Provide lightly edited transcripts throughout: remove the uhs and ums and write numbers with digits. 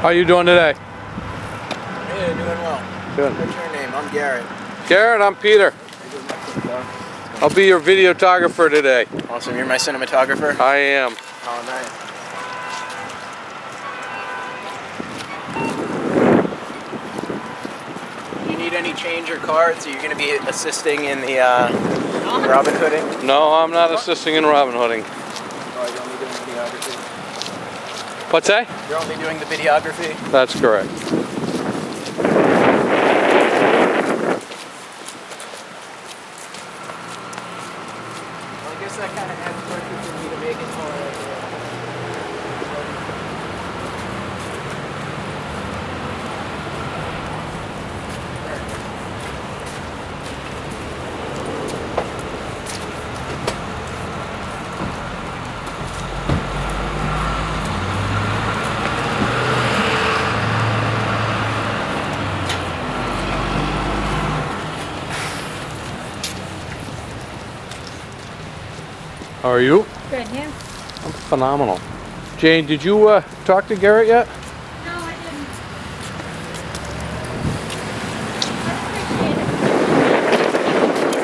How you doing today? Hey, doing well. Good. What's your name? I'm Garrett. Garrett, I'm Peter. I'll be your videographer today. Awesome. You're my cinematographer? I am. Oh, nice. Do you need any change or cards? Are you going to be assisting in the Robin Hooding? No, I'm not assisting in Robin Hooding. Oh, you're only doing videography? What's that? You're only doing the videography? That's correct. Well, I guess that kind of adds pressure for me to make it more How are you? Good, yeah. I'm phenomenal. Jane, did you talk to Garrett yet? No, I didn't. I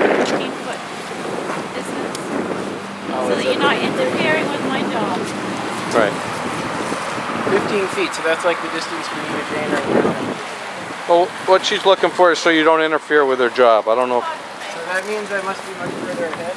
appreciate it. 15-foot distance. So that you're not interfering with my job. Right. 15 feet, so that's like the distance from you to Jane right now. Well, what she's looking for is so you don't interfere with her job. I don't know. So that means I must be much further ahead.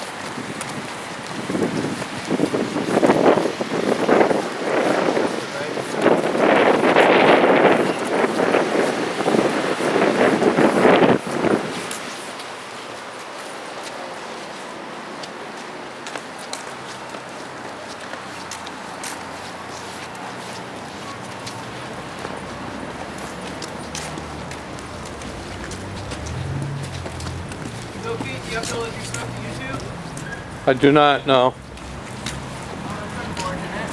So Pete, do you upload your stuff to YouTube? I do not know. That's unfortunate.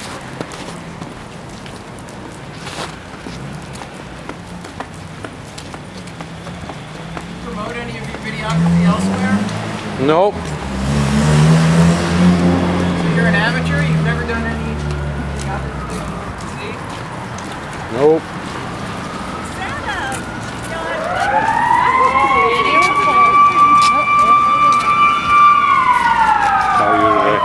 Do you promote any of your videography elsewhere? Nope. So you're an amateur? You've never done any videography? See? Nope. How are you today?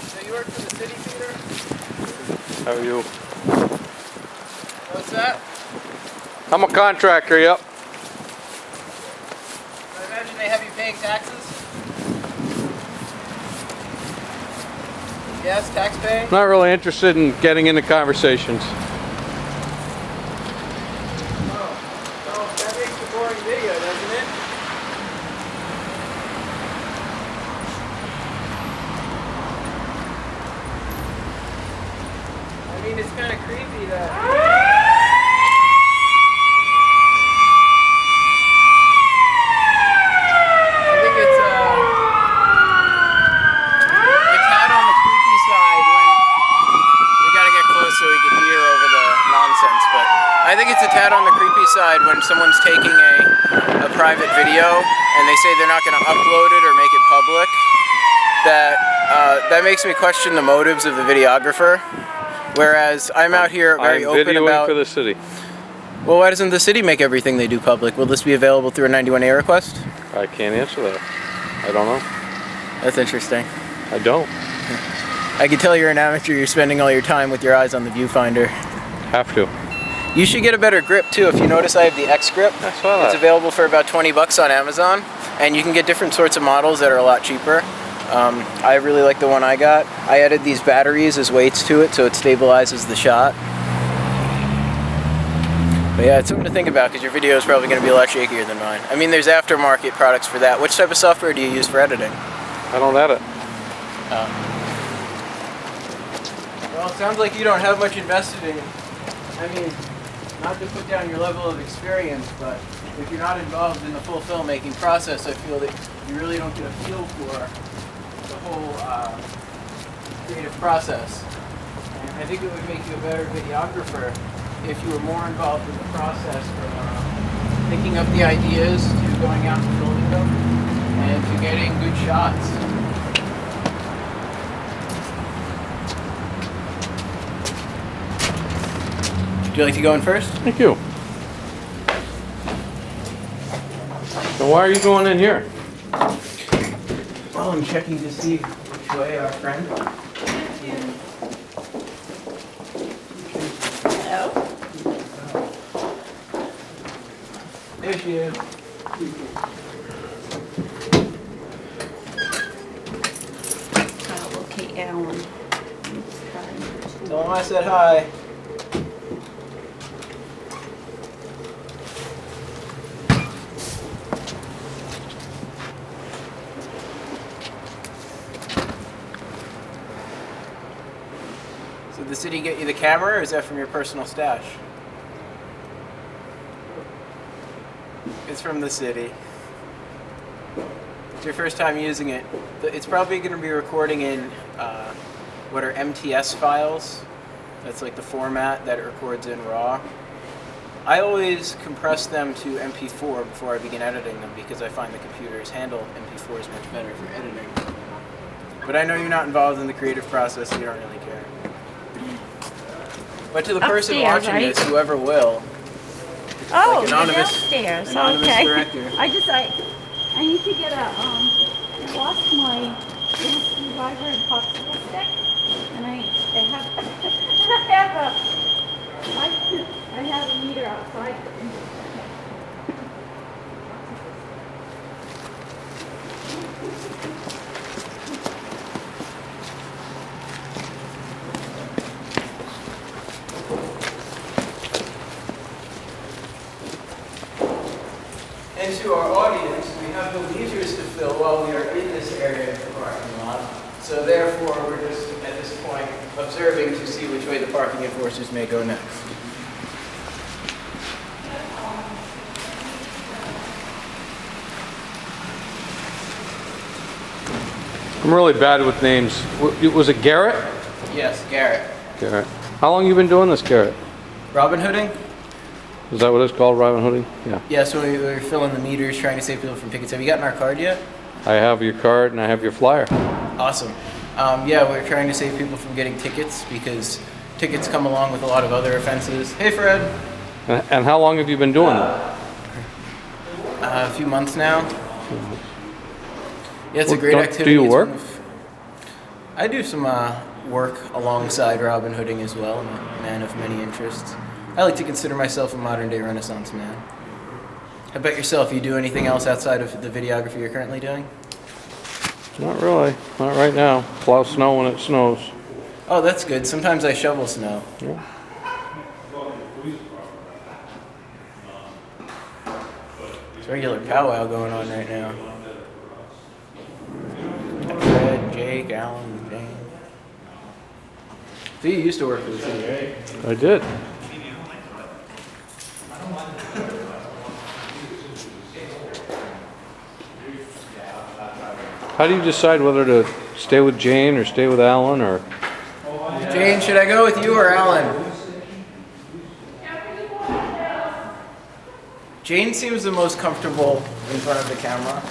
So you work for the city, Peter? How are you? What's that? I'm a contractor, yep. I imagine they have you paying taxes? Yes, tax paying? Not really interested in getting into conversations. Oh, that makes a boring video, doesn't it? I mean, it's kind of creepy that... I think it's a tad on the creepy side when... We gotta get close so we can hear over the nonsense, but I think it's a tad on the creepy side when someone's taking a private video and they say they're not gonna upload it or make it public. That makes me question the motives of the videographer. Whereas I'm out here very open about... for the city. Well, why doesn't the city make everything they do public? Will this be available through a 91A request? I can't answer that. I don't know. That's interesting. I don't. I can tell you're an amateur. You're spending all your time with your eyes on the viewfinder. Have to. You should get a better grip too. If you notice, I have the X grip. I saw that. It's available for about 20 bucks on Amazon, and you can get different sorts of models that are a lot cheaper. I really like the one I got. I added these batteries as weights to it so it stabilizes the shot. But yeah, it's something to think about because your video is probably going to be a lot shakier than mine. I mean, there's aftermarket products for that. Which type of software do you use for editing? I don't edit. Well, it sounds like you don't have much invested in. I mean, not to put down your level of experience, but if you're not involved in the full filmmaking process, I feel that you really don't get a feel for the whole creative process. And I think it would make you a better videographer if you were more involved in the process from thinking up the ideas to going out and filming them and to getting good shots. Would you like to go in first? Thank you. So why are you going in here? Well, I'm checking to see which way our friend. Hello? There she is. Trying to locate Alan. Tell him I said hi. Did the city get you the camera, or is that from your personal stash? It's from the city. It's your first time using it. It's probably going to be recording in what are MTS files. That's like the format that it records in RAW. I always compress them to MP4 before I begin editing them because I find the computers handle MP4s much better for editing. But I know you're not involved in the creative process, so you don't really care. But to the person Upstairs, watching right? this, whoever will, Oh, like you're downstairs. anonymous Okay. director. I need to get I lost my little screwdriver and popsicle stick, and I have a meter outside. And to our audience, we have the leisures to fill while we are in this area of the parking lot. So therefore, we're just, at this point, observing to see which way the parking enforcers may go next. I'm really bad with names. Was it Garrett? Yes, Garrett. Garrett. How long you been doing this, Garrett? Robin Hooding? Is that what it's called, Robin Hooding? Yeah. Yeah, so we were filling the meters, trying to save people from tickets. Have you gotten our card yet? I have your card and I have your flyer. Awesome. Yeah, we're trying to save people from getting tickets because tickets come along with a lot of other offenses. Hey, Fred. And how long have you been doing that? A few months now. Yeah, it's a great activity. Do you It's work? I do some work alongside Robin Hooding as well. I'm a man of many interests. I like to consider myself a modern-day Renaissance man. How about yourself? You do anything else outside of the videography you're currently doing? Not really. Not right now. Plow snow when it snows. Oh, that's good. Sometimes I shovel snow. Yeah. It's a regular powwow going on right now. Fred, Jake, Alan, Jane. So you used to work for the city, right? I did. How do you decide whether to stay with Jane or stay with Alan or? Jane, should I go with you or Alan? Jane seems the most comfortable in front of the camera.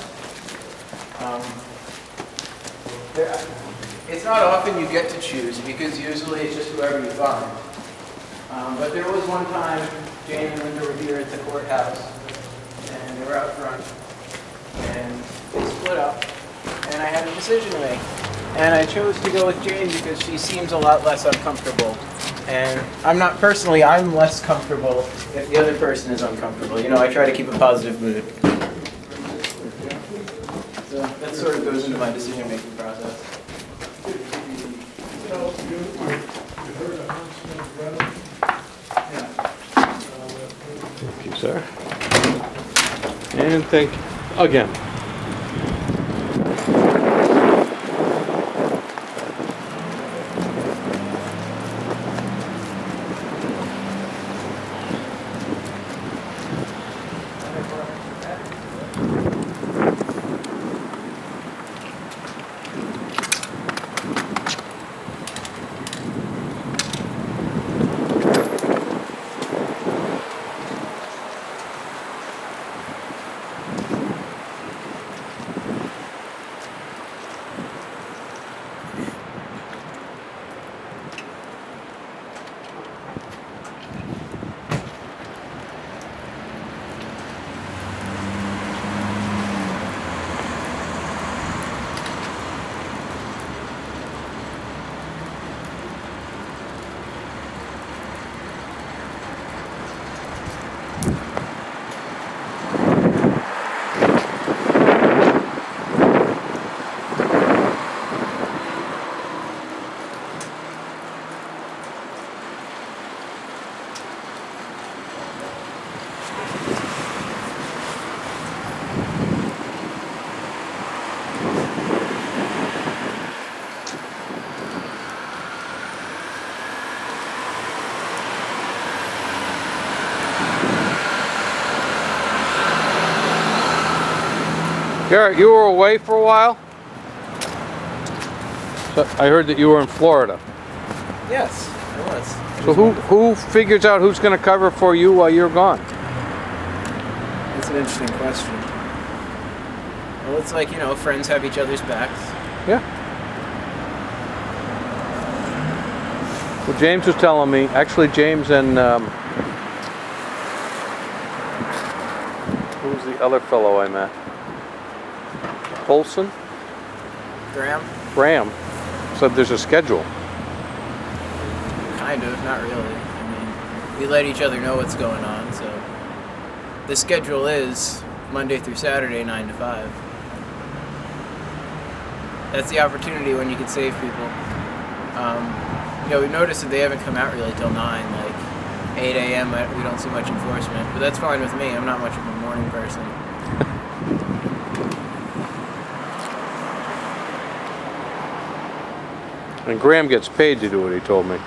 It's not often you get to choose because usually it's just whoever you find. But there was one time Jane and Linda were here at the courthouse and they were out front and they split up and I had a decision to make. And I chose to go with Jane because she seems a lot less uncomfortable. And I'm less comfortable if the other person is uncomfortable. You know, I try to keep a positive mood. So that sort of goes into my decision-making process. Thank you, sir. And thank you again. Garrett, you were away for a while? So I heard that you were in Florida. Yes, I was. So who figures out who's going to cover for you while you're gone? That's an interesting question. Well, it's like, you know, friends have each other's backs. Yeah. Well, James was telling me, actually James and, who was the other fellow I met? Colson? Graham said there's a schedule. Kind of, not really. I mean, we let each other know what's going on, so the schedule is Monday through Saturday, 9 to 5. That's the opportunity when you can save people. You know, we've noticed that they haven't come out really till 9, like 8 a.m. We don't see much enforcement, but that's fine with me. I'm not much of a morning person. And Graham gets paid to do it, he told me.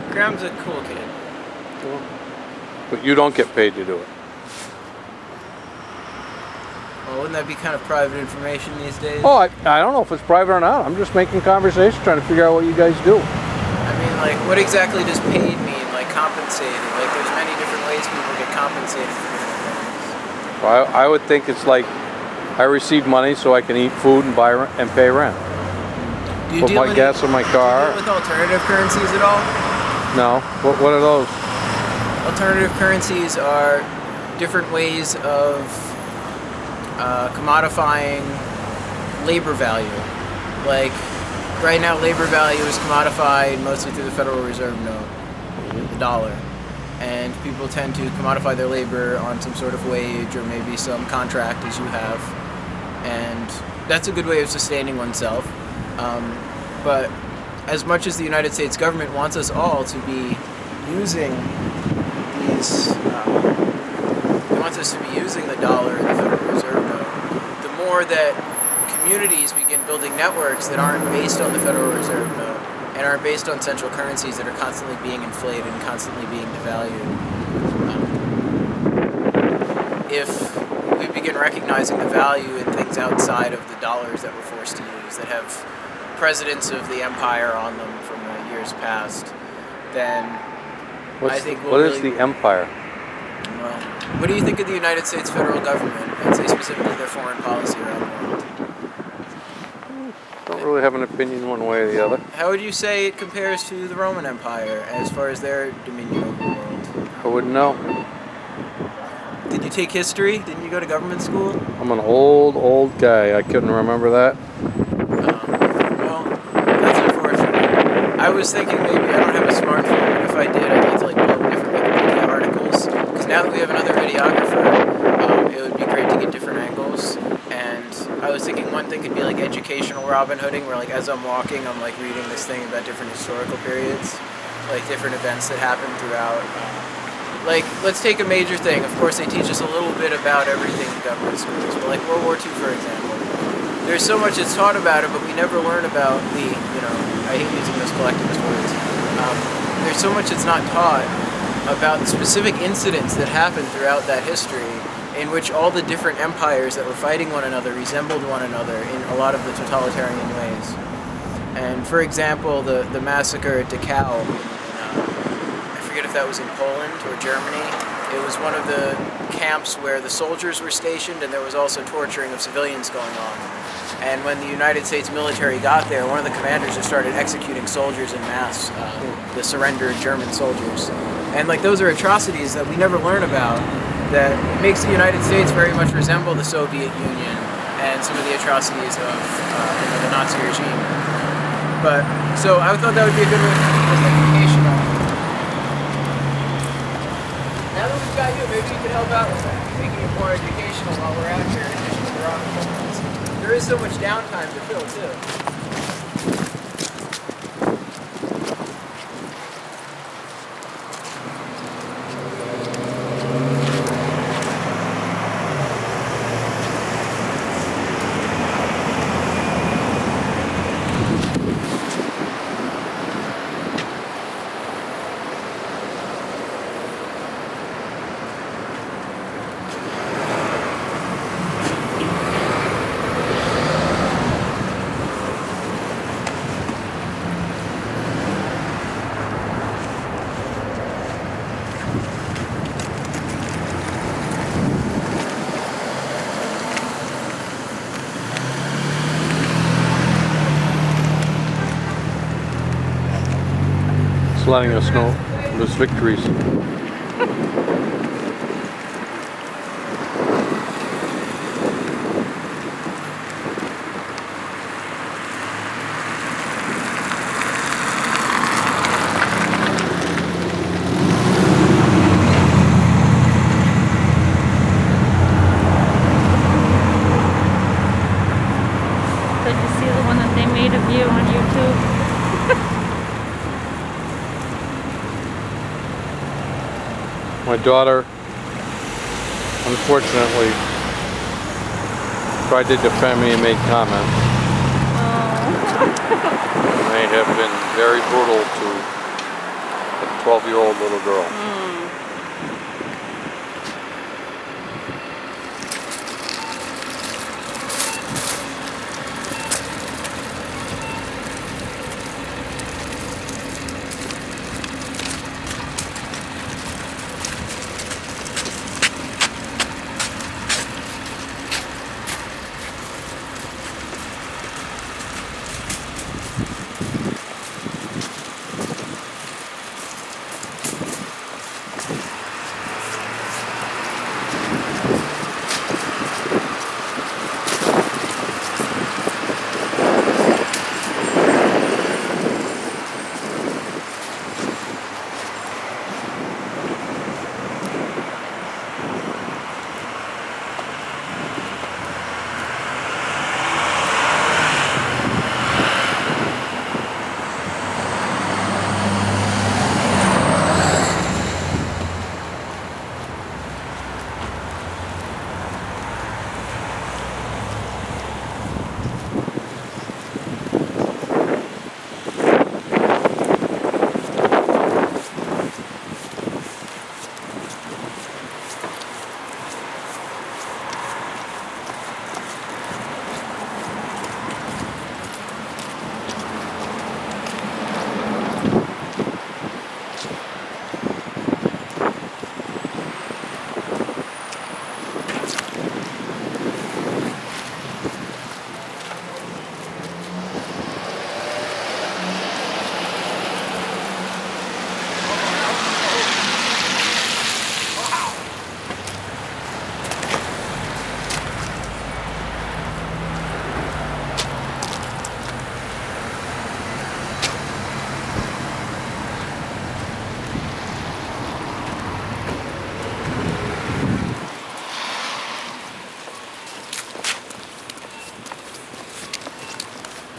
Graham's a cool kid. But you don't get paid to do it. Well, wouldn't that be kind of private information these days? Oh, I don't know if it's private or not. I'm just making conversation, trying to figure out what you guys do. I mean, like, what exactly does paid mean? Like, compensated? Like, there's many different ways people get compensated for different things. Well, I would think it's like I receive money so I can eat food and buy and pay rent. Do you Put deal my gas in my Do you car. deal with alternative currencies at all? No. What are those? Alternative currencies are different ways of commodifying labor value. Like, right now, labor value is commodified mostly through the Federal Reserve note, the dollar. And people tend to commodify their labor on some sort of wage or maybe some contract as you have. And that's a good way of sustaining oneself. But as much as the United States government wants us all to be using these, it wants us to be using the dollar and the Federal Reserve note, the more that communities begin building networks that aren't based on the Federal Reserve note and aren't based on central currencies that are constantly being inflated and constantly being devalued. If we begin recognizing the value in things outside of the dollars that we're forced to use, that have presidents of the empire on them from the years past, then I think we'll what really, is the empire? Well, what do you think of the United States federal government, and say specifically their foreign policy around the world? Don't really have an opinion one way or the other. How would you say it compares to the Roman Empire as far as their dominion over the world? I wouldn't know. Did you take history? Didn't you go to government school? I'm an old guy. I couldn't remember that. Well, that's unfortunate. I was thinking maybe I don't have a smartphone, but if I did, I'd like to pull up different Wikipedia articles. Because now that we have another videographer, it would be great to get different angles. And I was thinking one thing could be like educational Robin Hooding, where like as I'm walking, I'm like reading this thing about different historical periods, like different events that happened throughout. Like, let's take a major thing. Of course, they teach us a little bit about everything in government schools, but like World War II, for example. There's so much that's taught about it, but we never learn about the, you know, I hate using those collectivist words. There's so much that's not taught about the specific incidents that happened throughout that history, in which all the different empires that were fighting one another resembled one another in a lot of the totalitarian ways. And for example, the massacre at Dachau, I forget if that was in Poland or Germany. It was one of the camps where the soldiers were stationed, and there was also torturing of civilians going on. And when the United States military got there, one of the commanders just started executing soldiers in mass, the surrendered German soldiers. And like those are atrocities that we never learn about, that makes the United States very much resemble the Soviet Union and some of the atrocities of the Nazi regime. But so I thought that would be a good way to keep this educational. Now that we've got you, maybe you can help out with that, making it more educational while we're out here in addition to the rock performance. There is so much downtime to fill too. letting us know his victories. Did you see the one that they made of you on YouTube? My daughter, unfortunately, tried to defend me and made comments. Oh. They have been very brutal to a 12-year-old little girl.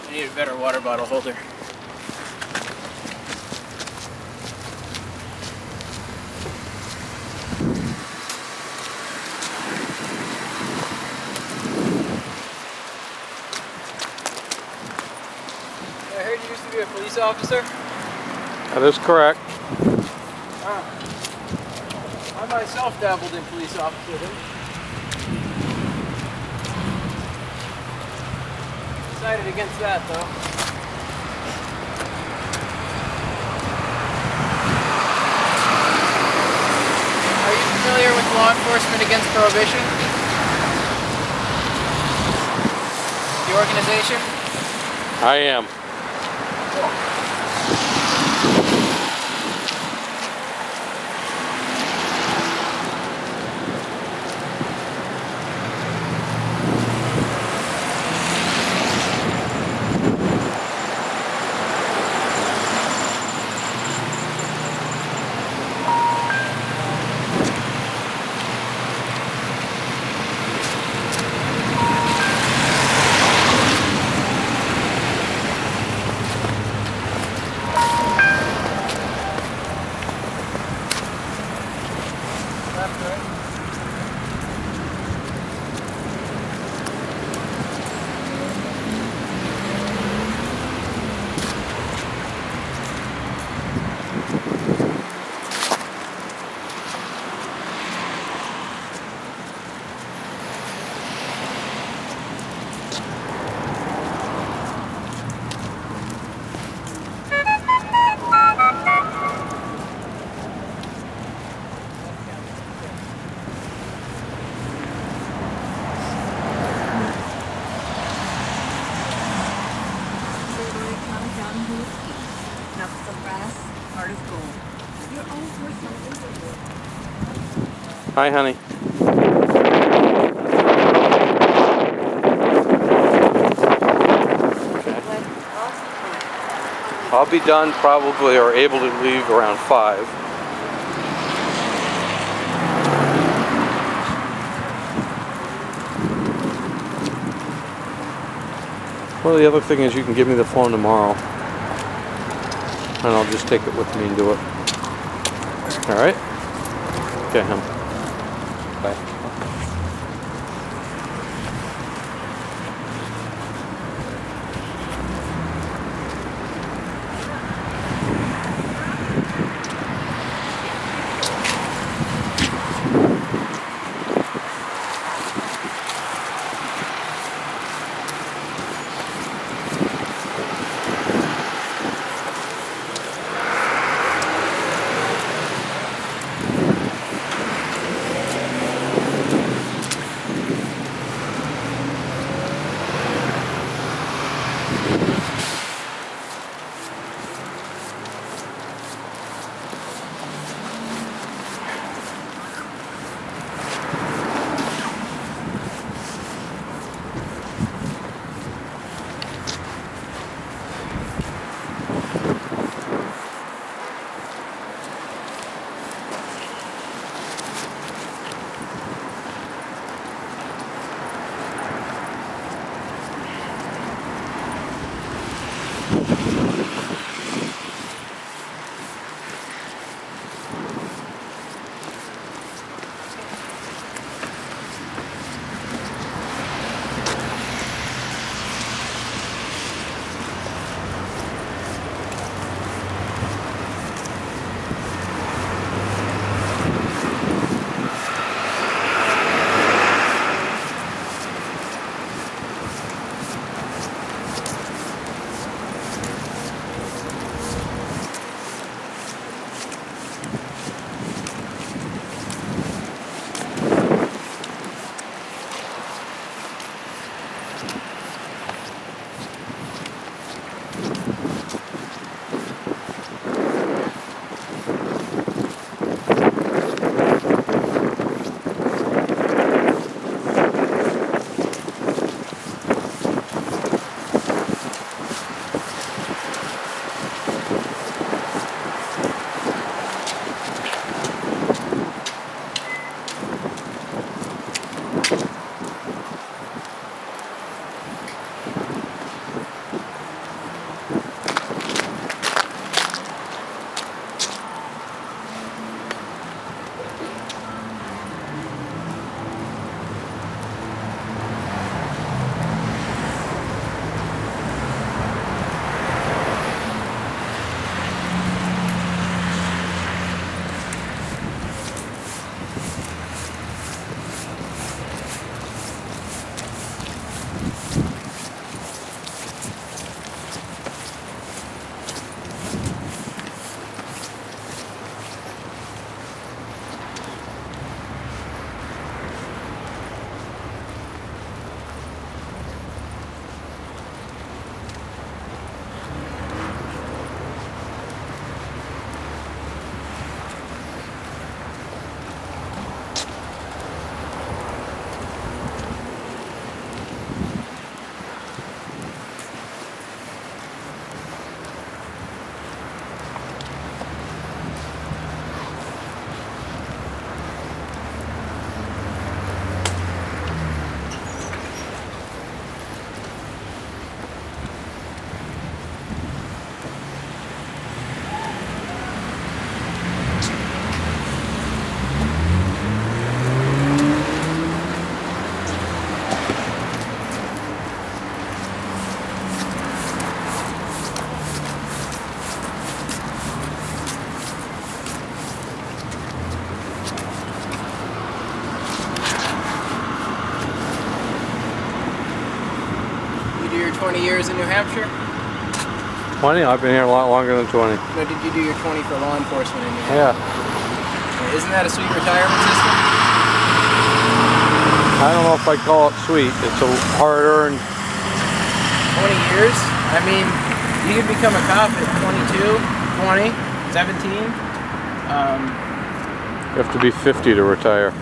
I need a better water bottle holder. I heard you used to be a police officer. That is correct. I myself dabbled in police officerdom. Decided against that though. Are you familiar with Law Enforcement Against Prohibition? The organization? I am. Hi, honey. I'll be done probably, or able to leave around 5. Well, the other thing is you can give me the phone tomorrow. And I'll just take it with me and do it. Alright? Okay, hon. Bye. do your 20 years in New Hampshire? 20? I've been here a lot longer than 20. No, did you do your 20 for law enforcement in New Hampshire? Yeah. Isn't that a sweet retirement system? I don't know if I'd call it sweet. It's a hard-earned... 20 years? I mean, you could become a cop at 22, 20, 17. You have to be 50 to retire.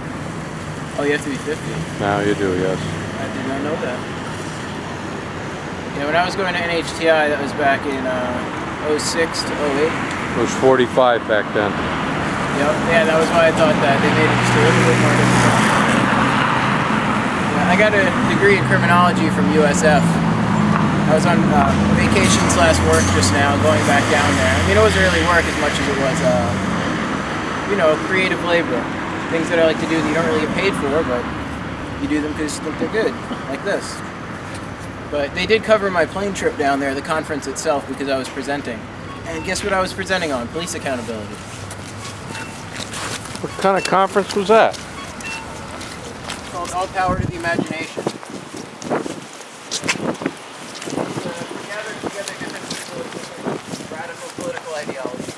Oh, you have to be 50. Now you do, yes. I did not know that. Yeah, when I was going to NHTI, that was back in 06 to 08. It was 45 back then. Yep. Yeah, that was why I thought that. They made it just a little bit more difficult. Yeah, I got a degree in criminology from USF. I was on vacation / work just now, going back down there. I mean, it wasn't really work as much as it was, creative labor. Things that I like to do that you don't really get paid for, but you do them because you think they're good, like this. But they did cover my plane trip down there, the conference itself, because I was presenting. And guess what I was presenting on? Police accountability. What kind of conference was that? It's called All Power to the Imagination. Gathering together different people with different radical political ideologies.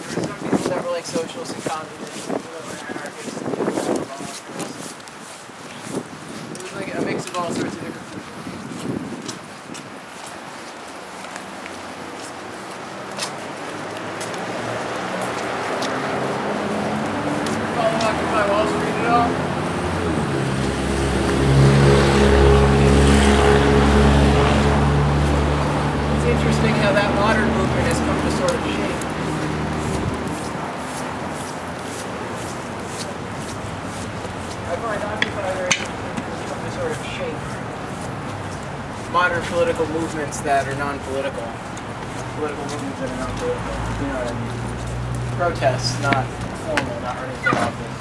There were some people that were like socialists and communists, people that were anarchists, people that were volunteers. It was like a mix of all sorts of different people. Follow Occupy Wall Street at all? It's interesting how that modern movement has come to sort of shape. I find Occupy very interesting has come to sort of shape modern political movements that are non-political. Political movements that are non-political. You know what I mean? Protests, not formal, not running for office.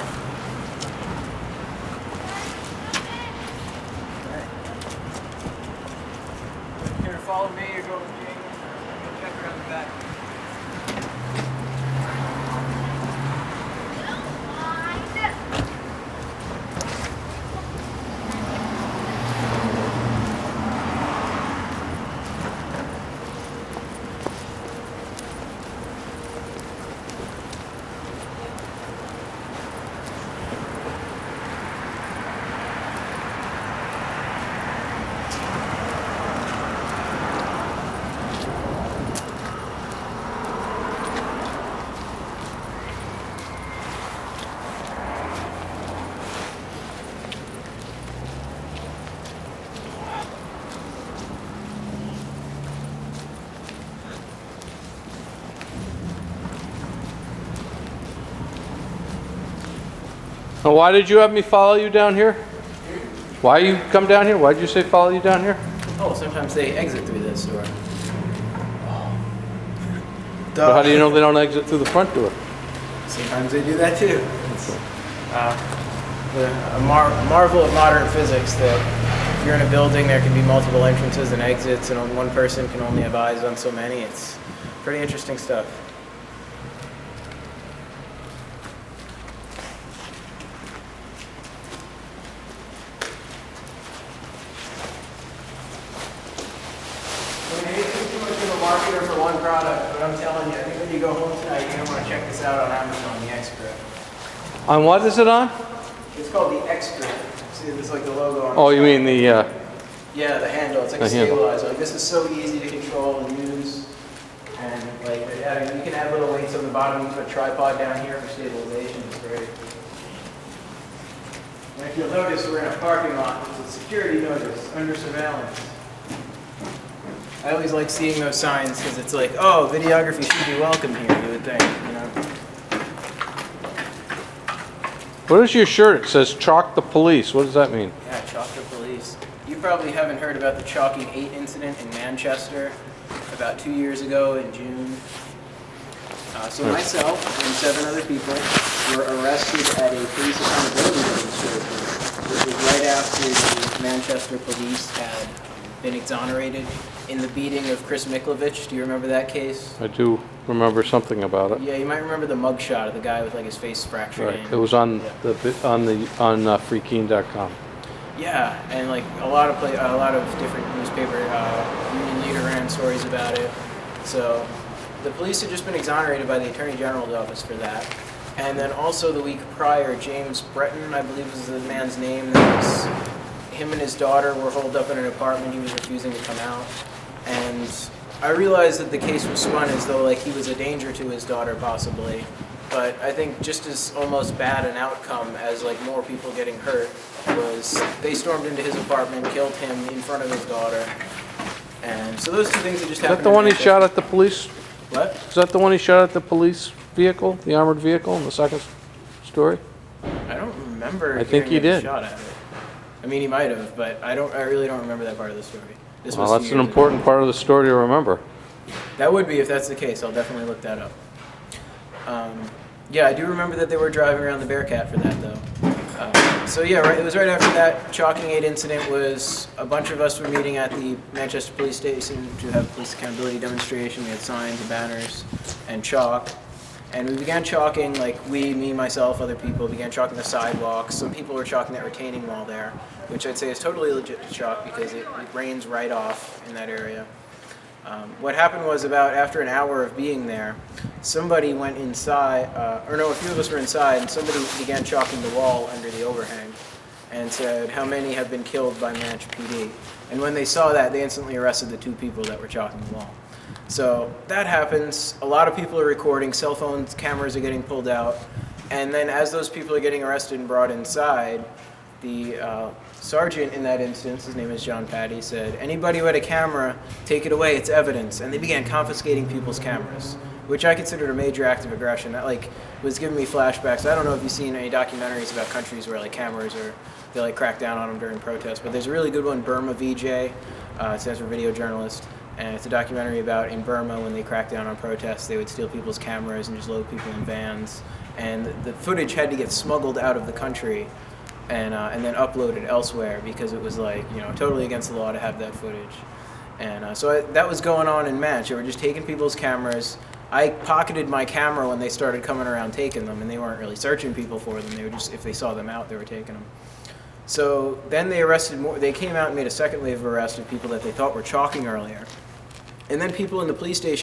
Here to follow me, you're going with James. Go check around the back. Now, why did you have me follow you down here? Why you come down here? Why did you say follow you down here? Oh, sometimes they exit through this door. But how do you know they don't exit through the front door? Sometimes they do that too. It's a marvel of modern physics that if you're in a building, there can be multiple entrances and exits, and one person can only have eyes on so many. It's pretty interesting stuff. I mean, it's too much of a marketer for one product, but I'm telling you, I think when you go home tonight, you're going to want to check this out on Amazon, the X-Grip. On what is it on? It's called the X-Grip. See, there's like the logo on it. Oh, you mean the... Yeah, the handle. It's like a stabilizer. Like, this is so easy to control and use. And like, you can add little weights on the bottom. You can put a tripod down here for stabilization. It's great. And if you'll notice, we're in a parking lot. It's a security notice, under surveillance. I always like seeing those signs because it's like, oh, videography should be welcome here, you would think, you know. What is your shirt? It says chalk the police. What does that mean? Yeah, chalk the police. You probably haven't heard about the Chalking 8 incident in Manchester about 2 years ago in June. So myself and 7 other people were arrested at a police accountability demonstration. This was right after the Manchester police had been exonerated in the beating of Chris Miklovich. Do you remember that case? I do remember something about it. Yeah, you might remember the mugshot of the guy with like his face fractured. Right. in. It was on Yeah. on freekeene.com. Yeah, and like a lot of different newspaper union leader ran stories about it. So the police had just been exonerated by the Attorney General's office for that. And then also the week prior, James Breton, I believe was the man's name, him and his daughter were holed up in an apartment. He was refusing to come out. And I realized that the case was spun as though like he was a danger to his daughter possibly. But I think just as almost bad an outcome as like more people getting hurt was they stormed into his apartment, killed him in front of his daughter. And so those two things that just Is that happened. the in one he Manchester. shot at the police? What? Is that the one he shot at the police vehicle, the armored vehicle in the second story? I don't remember. I think hearing he that did. Shot at it. I mean, he might have, but I really don't remember that part of the story. This Well, was 2 that's an years ago. important part of the story to remember. That would be if that's the case. I'll definitely look that up. Yeah, I do remember that they were driving around the Bearcat for that, though. So yeah, right, it was right after that Chalking 8 incident was a bunch of us were meeting at the Manchester Police Station to have a police accountability demonstration. We had signs and banners and chalk. And we began chalking, like me, myself, other people began chalking the sidewalks. Some people were chalking that retaining wall there, which I'd say is totally legit to chalk because it rains right off in that area. What happened was about after an hour of being there, somebody went inside, a few of us were inside, and somebody began chalking the wall under the overhang and said, "How many have been killed by Manch PD?" And when they saw that, they instantly arrested the 2 people that were chalking the wall. So that happens. A lot of people are recording. Cell phones, cameras are getting pulled out. And then as those people are getting arrested and brought inside, the sergeant in that instance, his name is John Patty, said, "Anybody who had a camera, take it away, it's evidence." And they began confiscating people's cameras, which I considered a major act of aggression. That was giving me flashbacks. I don't know if you've seen any documentaries about countries where cameras they crack down on them during protests, but there's a really good one, Burma VJ, it stands for video journalist. And it's a documentary about in Burma when they cracked down on protests, they would steal people's cameras and just load people in vans. And the footage had to get smuggled out of the country and then uploaded elsewhere because it was totally against the law to have that footage. And that was going on in Manch. They were just taking people's cameras. I pocketed my camera when they started coming around taking them, and they weren't really searching people for them. They were just, if they saw them out, they were taking them. So then they arrested more. They came out and made a second wave of arrests of people that they thought were chalking earlier. And then people in the police station